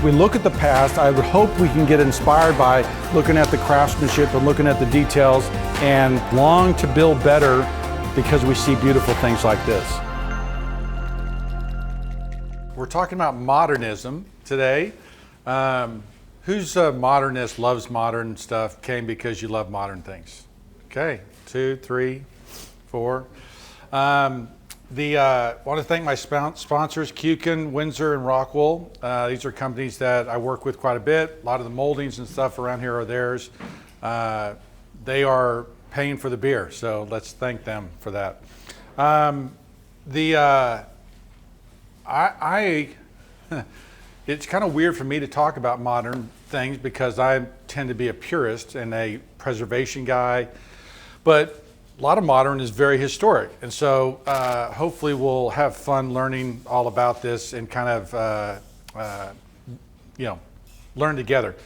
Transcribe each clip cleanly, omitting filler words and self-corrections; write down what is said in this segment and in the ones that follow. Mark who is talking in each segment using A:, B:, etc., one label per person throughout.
A: we look at the past, I would hope we can get inspired by looking at the craftsmanship and looking at the details and long to build better because we see beautiful things like this. We're talking about modernism today. Who's a modernist, loves modern stuff, came because you love modern things? Okay, 2, 3, 4. I want to thank my sponsors, Kukin, Windsor, and Rockwool. These are companies that I work with quite a bit. A lot of the moldings and stuff around here are theirs. They are paying for the beer, so let's thank them for that. It's kind of weird for me to talk about modern things because I tend to be a purist and a preservation guy, but a lot of modern is very historic. And so hopefully we'll have fun learning all about this and kind of, learn together.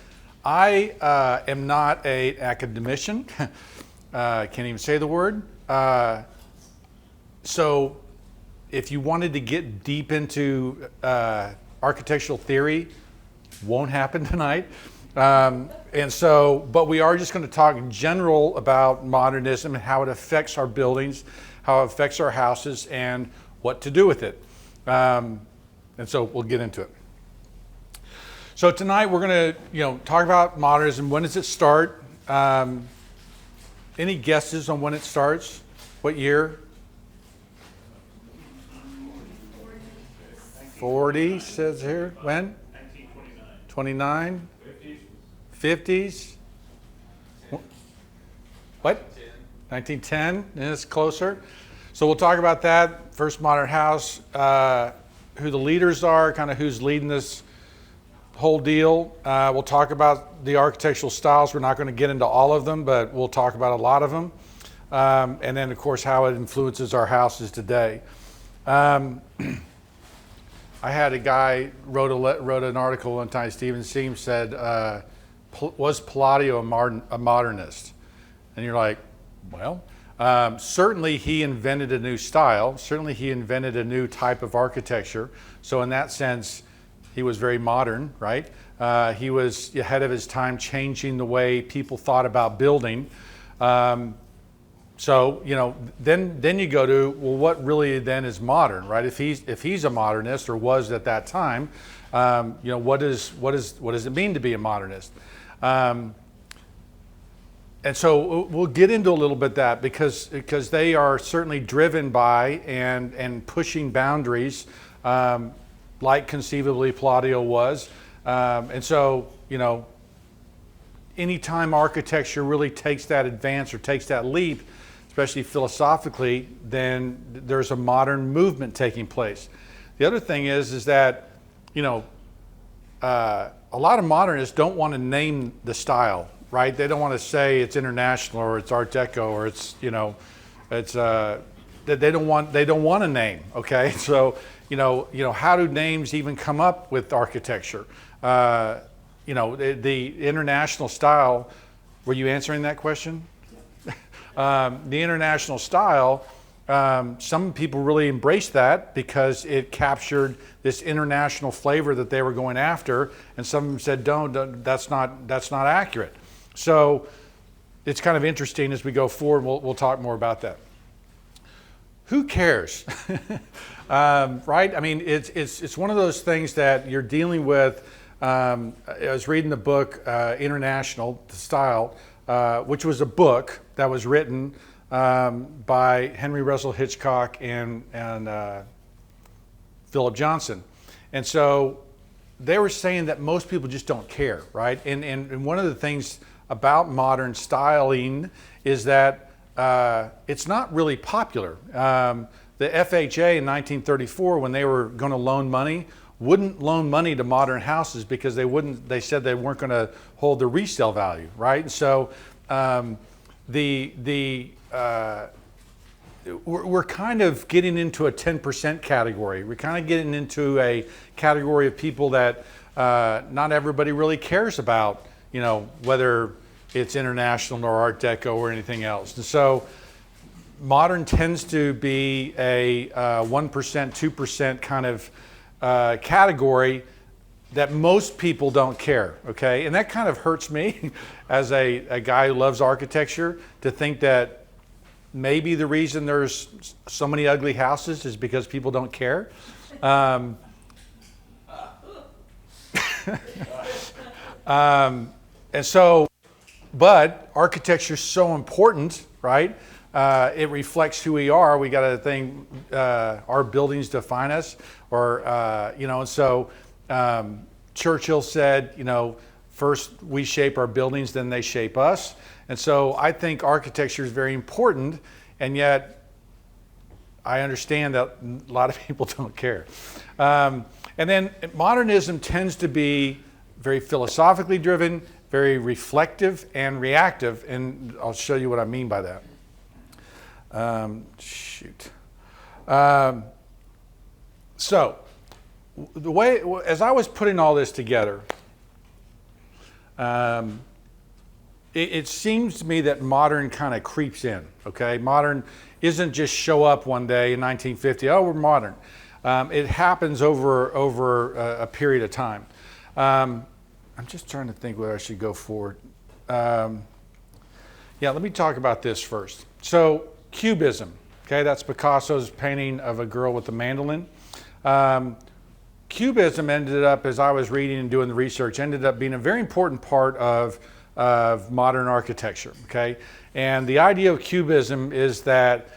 A: I am not an academician. Can't even say the word. So if you wanted to get deep into architectural theory, won't happen tonight. But we are just going to talk in general about modernism and how it affects our buildings, how it affects our houses, and what to do with it. And so we'll get into it. So tonight we're going to, talk about modernism. When does it start? Any guesses on when it starts? What year? 40 says here. When? 29? 50s? What? 1910. It's closer. So we'll talk about that. First modern house, who the leaders are, kind of who's leading this whole deal. We'll talk about the architectural styles. We're not going to get into all of them, but we'll talk about a lot of them. And then, of course, how it influences our houses today. I had a guy wrote an article one time. Stephen Seams said, "Was Palladio a modernist?" And you're like, well, certainly he invented a new style. Certainly he invented a new type of architecture. So in that sense, he was very modern, right? He was ahead of his time, changing the way people thought about building. So, then you go to, well, what really then is modern, right? If he's a modernist or was at that time, what does it mean to be a modernist? And so we'll get into a little bit that because they are certainly driven by and pushing boundaries, like conceivably Palladio was. And so, anytime architecture really takes that advance or takes that leap, especially philosophically, then there's a modern movement taking place. The other thing is that, a lot of modernists don't want to name the style, right? They don't want to say it's international or it's Art Deco or it's, they don't want a name, okay? So, how do names even come up with architecture? The international style, were you answering that question? The international style, some people really embraced that because it captured this international flavor that they were going after, and some of them said, "Don't, that's not accurate." So it's kind of interesting as we go forward. We'll talk more about that. Who cares, right? I mean, it's one of those things that you're dealing with. I was reading the book International Style, which was a book that was written by Henry Russell Hitchcock and Philip Johnson. And so they were saying that most people just don't care, right? And one of the things about modern styling is that it's not really popular. The FHA in 1934, when they were going to loan money, wouldn't loan money to modern houses because they said they weren't going to hold the resale value, right? And so we're kind of getting into a 10% category. We're kind of getting into a category of people that not everybody really cares about, whether it's international or Art Deco or anything else. And so modern tends to be a 1%, 2% kind of category that most people don't care, okay? And that kind of hurts me as a guy who loves architecture, to think that maybe the reason there's so many ugly houses is because people don't care. And so, but architecture is so important, right? It reflects who we are. We got to think our buildings define us, or and so Churchill said, first we shape our buildings, then they shape us. And so I think architecture is very important, and yet I understand that a lot of people don't care. And then modernism tends to be very philosophically driven, very reflective and reactive, and I'll show you what I mean by that. So the way, as I was putting all this together, it seems to me that modern kind of creeps in, okay? Modern isn't just show up one day in 1950, oh, we're modern. It happens over a period of time. I'm just trying to think where I should go forward. Yeah, let me talk about this first. So Cubism, okay, that's Picasso's painting of a girl with a mandolin. Cubism ended up, as I was reading and doing the research, ended up being a very important part of modern architecture, okay? And the idea of Cubism is that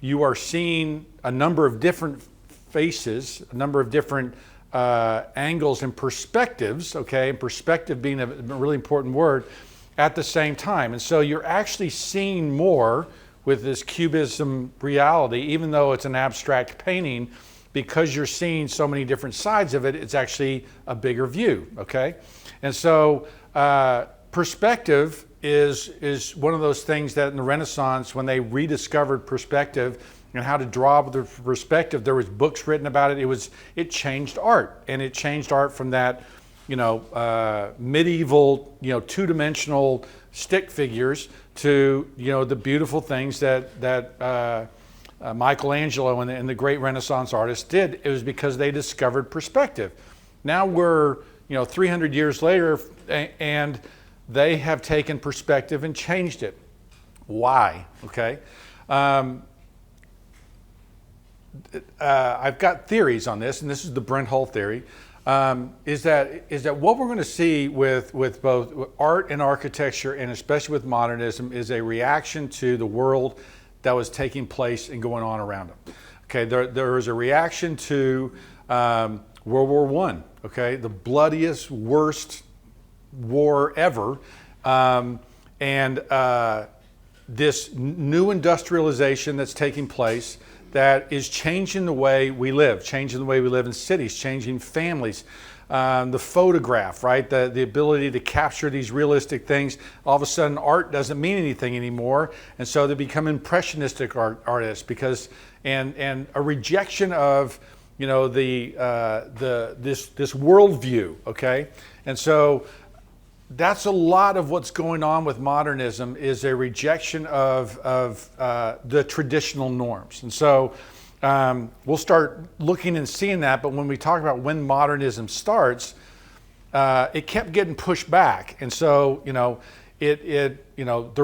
A: you are seeing a number of different faces, a number of different angles and perspectives, okay? And perspective being a really important word, at the same time. And so you're actually seeing more with this Cubism reality, even though it's an abstract painting, because you're seeing so many different sides of it, it's actually a bigger view, okay? And so perspective is one of those things that in the Renaissance, when they rediscovered perspective and how to draw with the perspective, there was books written about it. It changed art, and it changed art from that, medieval, two-dimensional stick figures to, the beautiful things that Michelangelo and the great Renaissance artists did. It was because they discovered perspective. Now we're, 300 years later, and they have taken perspective and changed it. Why? Okay. I've got theories on this, and this is the Brent Hull theory. Is that what we're going to see with both art and architecture, and especially with modernism, is a reaction to the world that was taking place and going on around them. Okay, there is a reaction to World War I. Okay, the bloodiest, worst war ever, and this new industrialization that's taking place, that is changing the way we live in cities, changing families. The photograph, right? The ability to capture these realistic things. All of a sudden, art doesn't mean anything anymore, and so they become impressionistic artists, because and a rejection of this worldview. Okay, and so that's a lot of what's going on with modernism, is a rejection of the traditional norms. And so we'll start looking and seeing that, but when we talk about when modernism starts, it kept getting pushed back. And so, there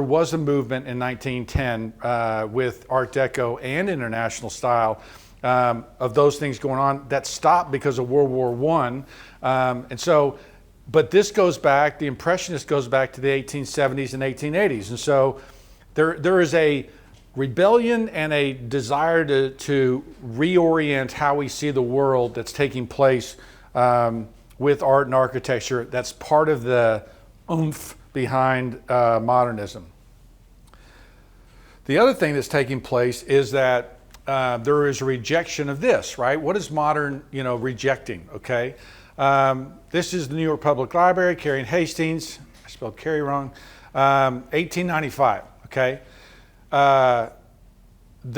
A: was a movement in 1910 with Art Deco and International Style of those things going on that stopped because of World War I. But this goes back, the Impressionist goes back to the 1870s and 1880s. And so there is a rebellion and a desire to reorient how we see the world that's taking place with art and architecture. That's part of the oomph behind modernism. The other thing that's taking place is that there is a rejection of this, right? What is modern, rejecting, okay? This is the New York Public Library, Carey and Hastings. I spelled Carey wrong. 1895, okay? I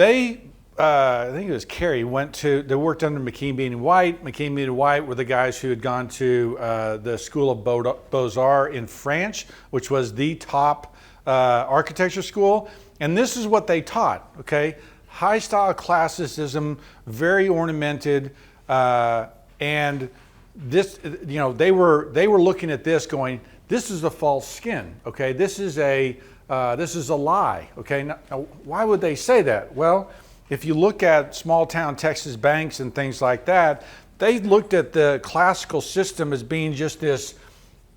A: think it was Carey, they worked under McKean, and White. McKean, and White were the guys who had gone to the School of Beaux-Arts in France, which was the top architecture school. And this is what they taught, okay? High style classicism, very ornamented, and this, they were looking at this going, this is a false skin, okay? This is a lie, okay? Now, why would they say that? Well, if you look at small town Texas banks and things like that, they looked at the classical system as being just this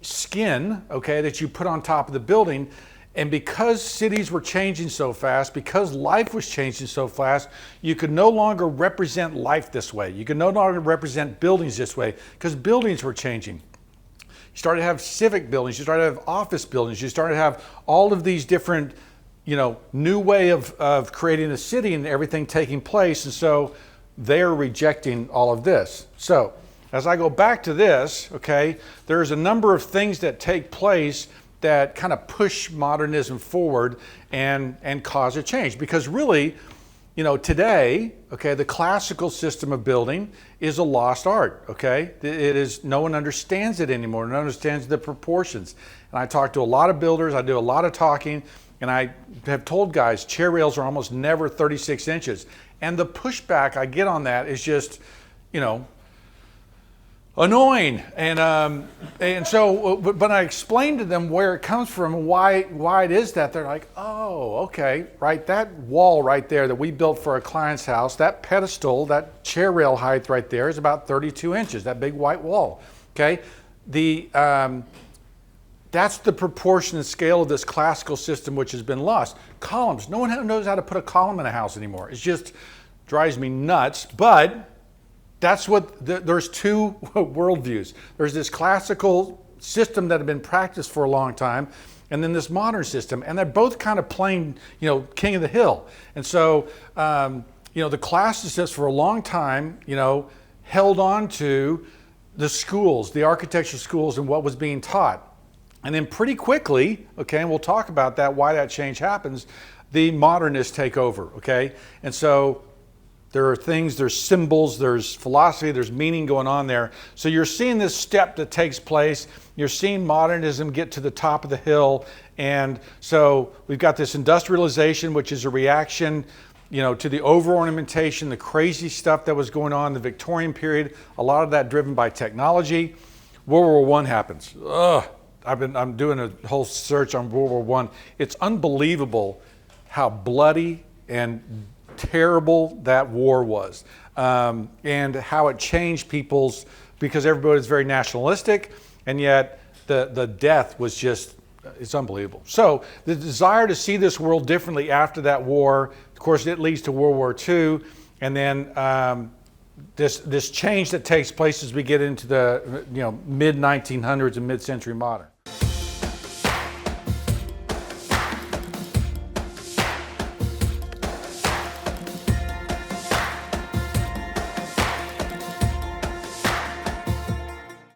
A: skin, okay, that you put on top of the building. And because cities were changing so fast, because life was changing so fast, you could no longer represent life this way. You could no longer represent buildings this way because buildings were changing. You started to have civic buildings, you started to have office buildings, you started to have all of these different, new way of creating a city and everything taking place. And so they're rejecting all of this. So as I go back to this, okay, there's a number of things that take place that kind of push modernism forward and cause a change. Because really, today, okay, the classical system of building is a lost art, okay? It is, no one understands it anymore, no one understands the proportions. And I talk to a lot of builders, I do a lot of talking, and I have told guys chair rails are almost never 36 inches. And the pushback I get on that is just, annoying. And so, but I explained to them where it comes from and why it is that. They're like, oh, okay, right, that wall right there that we built for a client's house, that pedestal, that chair rail height right there is about 32 inches, that big white wall, okay? That's the proportion and scale of this classical system which has been lost. Columns, no one knows how to put a column in a house anymore. It just drives me nuts, but that's what, there's two worldviews. There's this classical system that had been practiced for a long time, and then this modern system, and they're both kind of playing, king of the hill. And so, the classicists for a long time, held on to the schools, the architecture schools and what was being taught. And then pretty quickly, okay, and we'll talk about that, why that change happens, the modernists take over, okay? And so there are things, there's symbols, there's philosophy, there's meaning going on there. So you're seeing this step that takes place. You're seeing modernism get to the top of the hill. And so we've got this industrialization, which is a reaction, to the over-ornamentation, the crazy stuff that was going on in the Victorian period, a lot of that driven by technology. World War I happens. I'm doing a whole search on World War I. It's unbelievable how bloody and terrible that war was, and how it changed because everybody was very nationalistic, and yet the death was just, it's unbelievable. So the desire to see this world differently after that war, of course, it leads to World War II, and then this change that takes place as we get into the mid-1900s and mid-century modern.